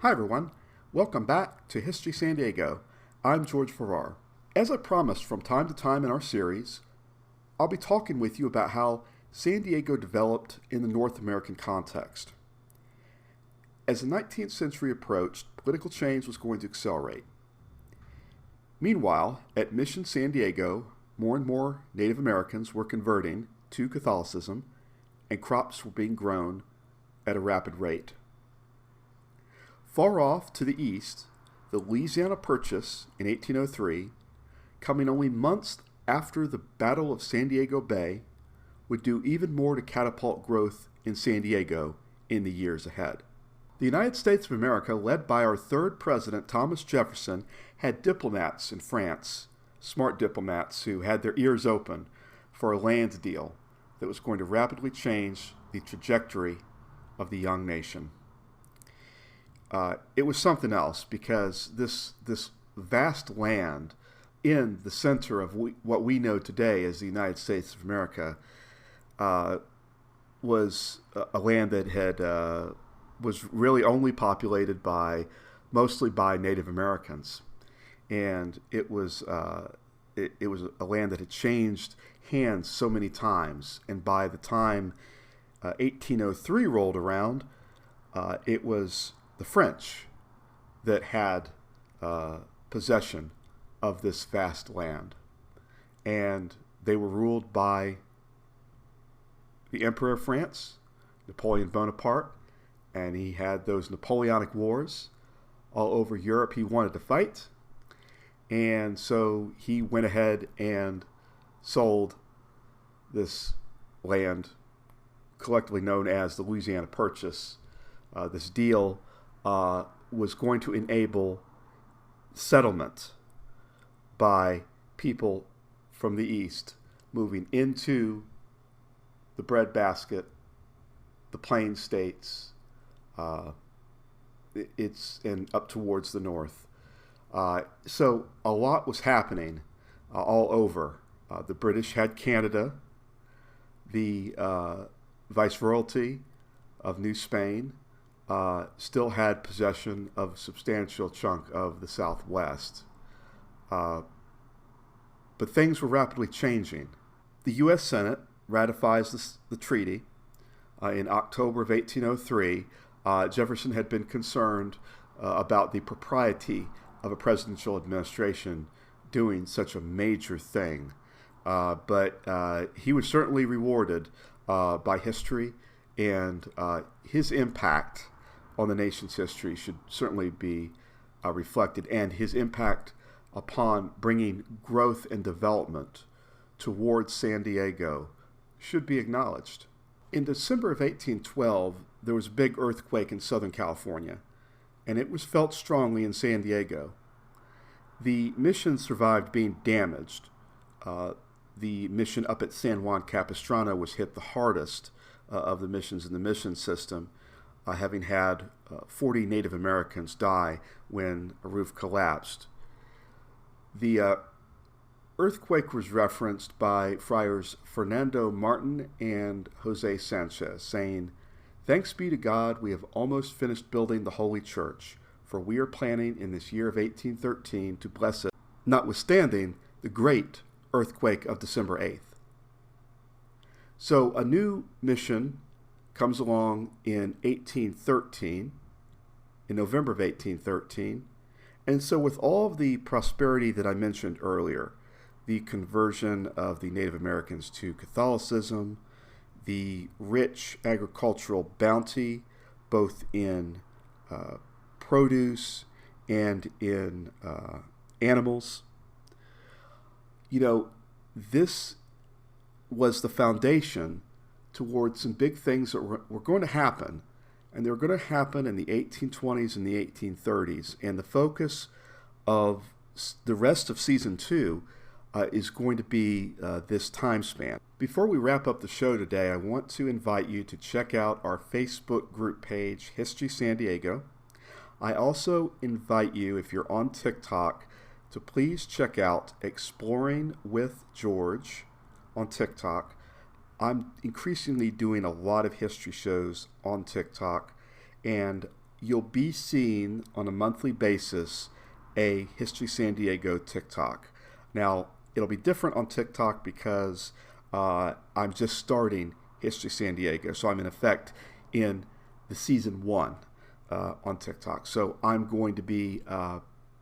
Hi everyone, welcome back to History San Diego. I'm George Farrar. As I promised from time to time in our series, I'll be talking with you about how San Diego developed in the North American context. As the 19th century approached, political change was going to accelerate. Meanwhile, at Mission San Diego, more and more Native Americans were converting to Catholicism, and crops were being grown at a rapid rate. Far off to the east, the Louisiana Purchase in 1803, coming only months after the Battle of San Diego Bay, would do even more to catapult growth in San Diego in the years ahead. The United States of America, led by our third president, Thomas Jefferson, had diplomats in France, smart diplomats who had their ears open for a land deal that was going to rapidly change the trajectory of the young nation. It was something else because this vast land in the center of what we know today as the United States of America was a land that was really only populated mostly by Native Americans, and it was a land that had changed hands so many times. And by the time 1803 rolled around, it was the French that had possession of this vast land, and they were ruled by the Emperor of France, Napoleon Bonaparte, and he had those Napoleonic Wars all over Europe he wanted to fight, and so he went ahead and sold this land, collectively known as the Louisiana Purchase. This deal was going to enable settlement by people from the east moving into the breadbasket, the Plain States, and up towards the north. So a lot was happening all over. The British had Canada, the Viceroyalty of New Spain still had possession of a substantial chunk of the Southwest. But things were rapidly changing. The U.S. Senate ratifies the treaty in October of 1803. Jefferson had been concerned about the propriety of a presidential administration doing such a major thing. But he was certainly rewarded by history, and his impact on the nation's history should certainly be reflected, and his impact upon bringing growth and development towards San Diego should be acknowledged. In December of 1812, there was a big earthquake in Southern California, and it was felt strongly in San Diego. The mission survived being damaged. The mission up at San Juan Capistrano was hit the hardest of the missions in the mission system, having had 40 Native Americans die when a roof collapsed. The earthquake was referenced by friars Fernando Martin and Jose Sanchez, saying, "Thanks be to God, we have almost finished building the Holy Church, for we are planning in this year of 1813 to bless it, notwithstanding the great earthquake of December 8th. So a new mission comes along in 1813, in November of 1813, and so with all of the prosperity that I mentioned earlier, the conversion of the Native Americans to Catholicism, the rich agricultural bounty, both in produce and in animals, this was the foundation towards some big things that were going to happen, and they were going to happen in the 1820s and the 1830s, and the focus of the rest of Season 2 is going to be this time span. Before we wrap up the show today, I want to invite you to check out our Facebook group page, History San Diego. I also invite you, if you're on TikTok, to please check out Exploring with George on TikTok. I'm increasingly doing a lot of history shows on TikTok, and you'll be seeing on a monthly basis a History San Diego TikTok. Now, it'll be different on TikTok because I'm just starting History San Diego. So I'm in effect in the season 1 on TikTok. So I'm going to be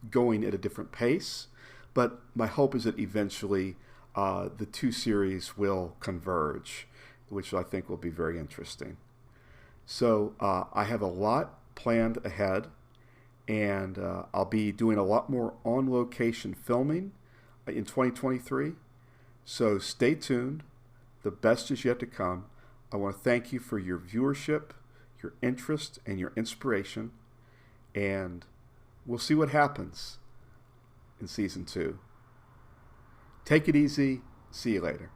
going at a different pace. But my hope is that eventually the 2 series will converge, which I think will be very interesting. So I have a lot planned ahead, and I'll be doing a lot more on-location filming in 2023. So stay tuned. The best is yet to come. I want to thank you for your viewership, your interest, and your inspiration. And we'll see what happens in season 2. Take it easy. See you later.